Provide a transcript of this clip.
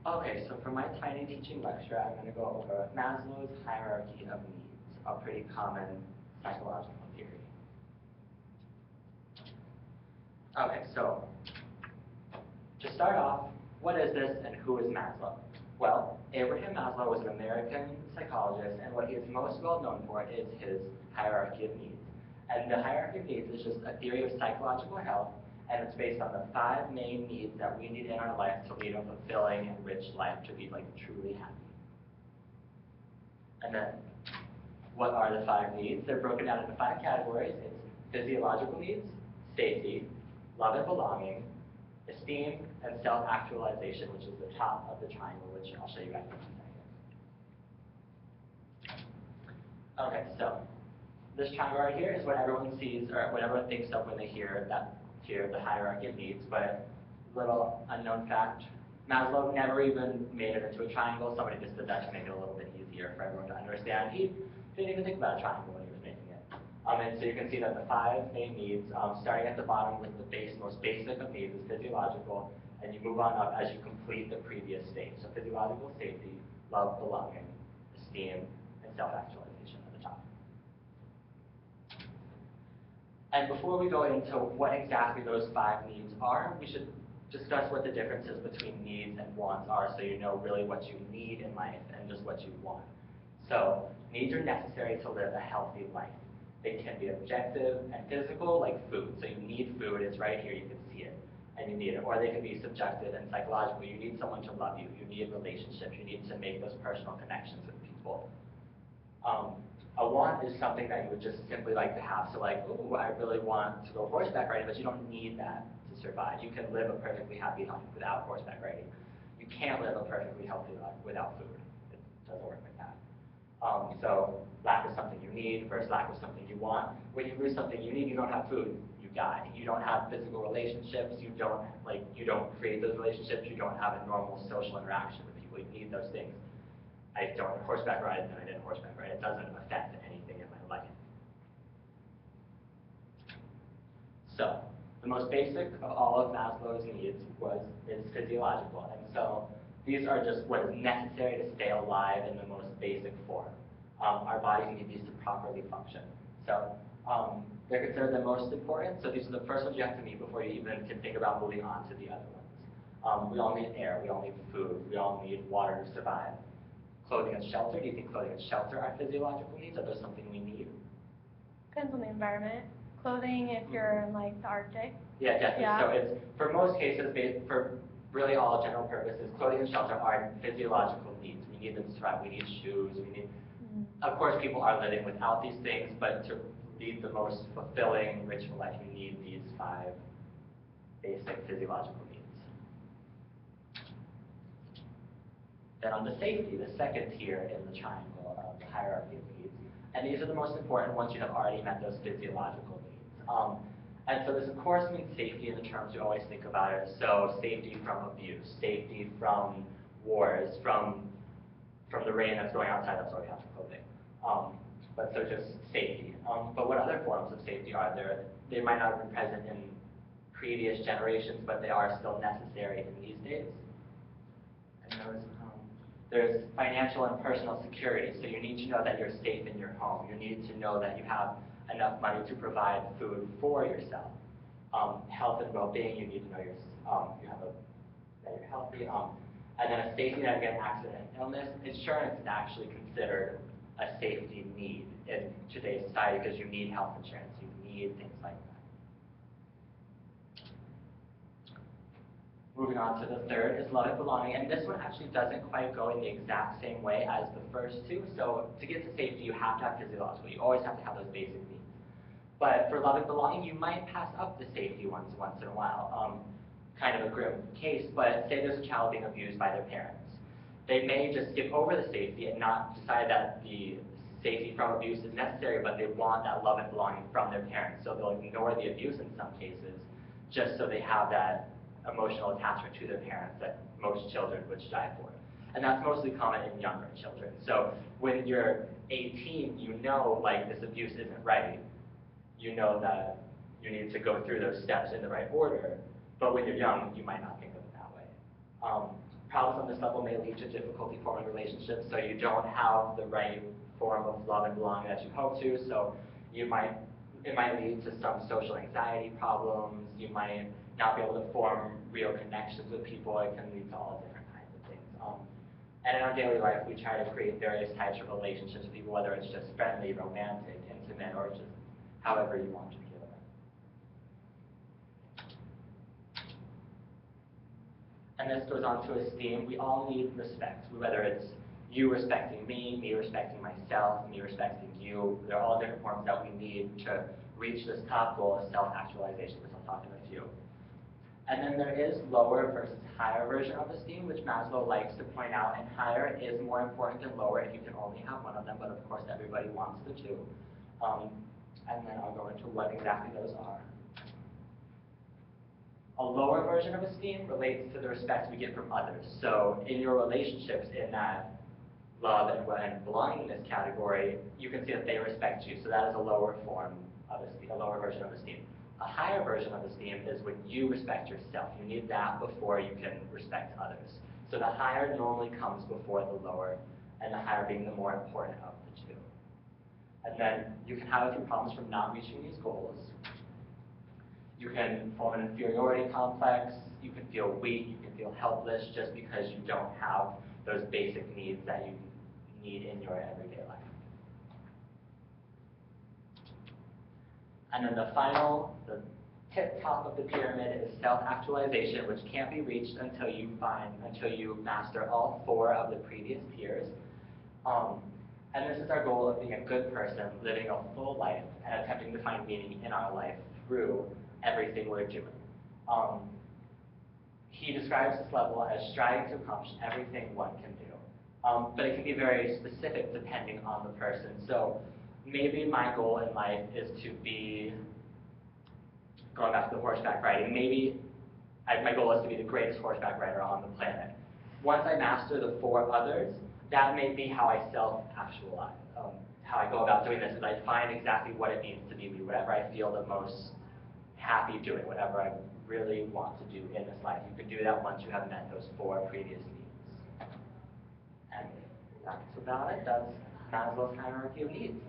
Okay, so for my tiny teaching lecture, I'm going to go over Maslow's hierarchy of needs, a pretty common psychological theory. Okay, so to start off, what is this and who is Maslow? Well, Abraham Maslow was an American psychologist, and what he is most well known for is his hierarchy of needs. And the hierarchy of needs is just a theory of psychological health, and it's based on the 5 main needs that we need in our life to lead a fulfilling and rich life, to be like truly happy. And then, what are the 5 needs? They're broken down into 5 categories. It's physiological needs, safety, love and belonging, esteem, and self-actualization, which is the top of the triangle, which I'll show you guys in a second. Okay, so this triangle right here is what everyone sees, or what everyone thinks of when they hear the hierarchy of needs, but little unknown fact, Maslow never even made it into a triangle. Somebody just did that to make it a little bit easier for everyone to understand. He didn't even think about a triangle when he was making it. And so you can see that the 5 main needs, starting at the bottom with the most basic of needs is physiological, and you move on up as you complete the previous stage. So physiological, safety, love, belonging, esteem, and self-actualization at the top. And before we go into what exactly those 5 needs are, we should discuss what the differences between needs and wants are, so you know really what you need in life and just what you want. So needs are necessary to live a healthy life. They can be objective and physical, like food. So you need food, it's right here, you can see it, and you need it. Or they can be subjective and psychological. You need someone to love you. You need relationships. You need to make those personal connections with people. A want is something that you would just simply like to have. So like, ooh, I really want to go horseback riding, but you don't need that to survive. You can live a perfectly happy life without horseback riding. You can't live a perfectly healthy life without food. It doesn't work like that. So lack of something you need versus lack of something you want. When you lose something you need, you don't have food, you die. You don't have physical relationships, you don't create those relationships, you don't have a normal social interaction with people. You need those things. I don't horseback ride, then I didn't horseback ride. It doesn't affect anything in my life. So the most basic of all of Maslow's needs is physiological. And so these are just what is necessary to stay alive in the most basic form. Our bodies need these to properly function. So they're considered the most important. So these are the first ones you have to meet before you even can think about moving on to the other ones. We all need air, we all need food, we all need water to survive. Clothing and shelter, do you think clothing and shelter are physiological needs? Are those something we need? Depends on the environment. Clothing if you're in like the Arctic. Yeah, definitely. Yeah. So it's, for most cases, for really all general purposes, clothing and shelter are physiological needs. We need them to survive. We need shoes. We need, of course, people are living without these things, but to lead the most fulfilling, rich life, you need these 5 basic physiological needs. Then on to safety, the second tier in the triangle of the hierarchy of needs. And these are the most important once you have already met those physiological needs. And so this, of course, means safety in the terms you always think about it. So safety from abuse, safety from wars, from the rain that's going outside, that's why we have clothing. But so just safety. But what other forms of safety are there? They might not have been present in previous generations, but they are still necessary in these days. And there's financial and personal security. So you need to know that you're safe in your home. You need to know that you have enough money to provide food for yourself. Health and well-being, you need to know that you're healthy. And then a safety net against accident and illness. Insurance is actually considered a safety need in today's society because you need health insurance. You need things like that. Moving on to the third is love and belonging, and this one actually doesn't quite go in the exact same way as the first two. So to get to safety, you have to have physiological. You always have to have those basic needs. But for love and belonging, you might pass up the safety ones once in a while. Kind of a grim case, but say there's a child being abused by their parents. They may just skip over the safety and not decide that the safety from abuse is necessary, but they want that love and belonging from their parents. So they'll ignore the abuse in some cases, just so they have that emotional attachment to their parents that most children would strive for. And that's mostly common in younger children. So when you're 18, you know like this abuse isn't right. You know that you need to go through those steps in the right order. But when you're young, you might not think of it that way. Problems on the this level may lead to difficulty forming relationships, so you don't have the right form of love and belonging that you hope to, so it might lead to some social anxiety problems, you might not be able to form real connections with people, it can lead to all different kinds of things. And in our daily life, we try to create various types of relationships with people, whether it's just friendly, romantic, intimate, or just however you want to feel it. And this goes on to esteem. We all need respect, whether it's you respecting me respecting myself, me respecting you. There are all different forms that we need to reach this top goal of self-actualization, which I'll talk in a few. And then there is lower versus higher version of esteem, which Maslow likes to point out, and higher is more important than lower if you can only have one of them, but of course everybody wants the two. And then I'll go into what exactly those are. A lower version of esteem relates to the respect we get from others. So in your relationships, in that love and belongingness category, you can see that they respect you. So that is a lower form of esteem, a lower version of esteem. A higher version of esteem is when you respect yourself. You need that before you can respect others. So the higher normally comes before the lower, and the higher being the more important of the two. And then you can have a few problems from not reaching these goals. You can form an inferiority complex, you can feel weak, you can feel helpless just because you don't have those basic needs that you need in your everyday life. And then the tip top of the pyramid is self-actualization, which can't be reached until you master all 4 of the previous tiers. And this is our goal of being a good person, living a full life, and attempting to find meaning in our life through everything we're doing. He describes this level as striving to accomplish everything one can do. But it can be very specific depending on the person. So maybe my goal in life is to be, going back to the horseback riding, maybe my goal is to be the greatest horseback rider on the planet. Once I master the 4 others, that may be how I self-actualize. How I go about doing this is I find exactly what it means to be me, whatever I feel the most happy doing, whatever I really want to do in this life. You can do that once you have met those 4 previous needs. And that's about it. That's Maslow's hierarchy of needs.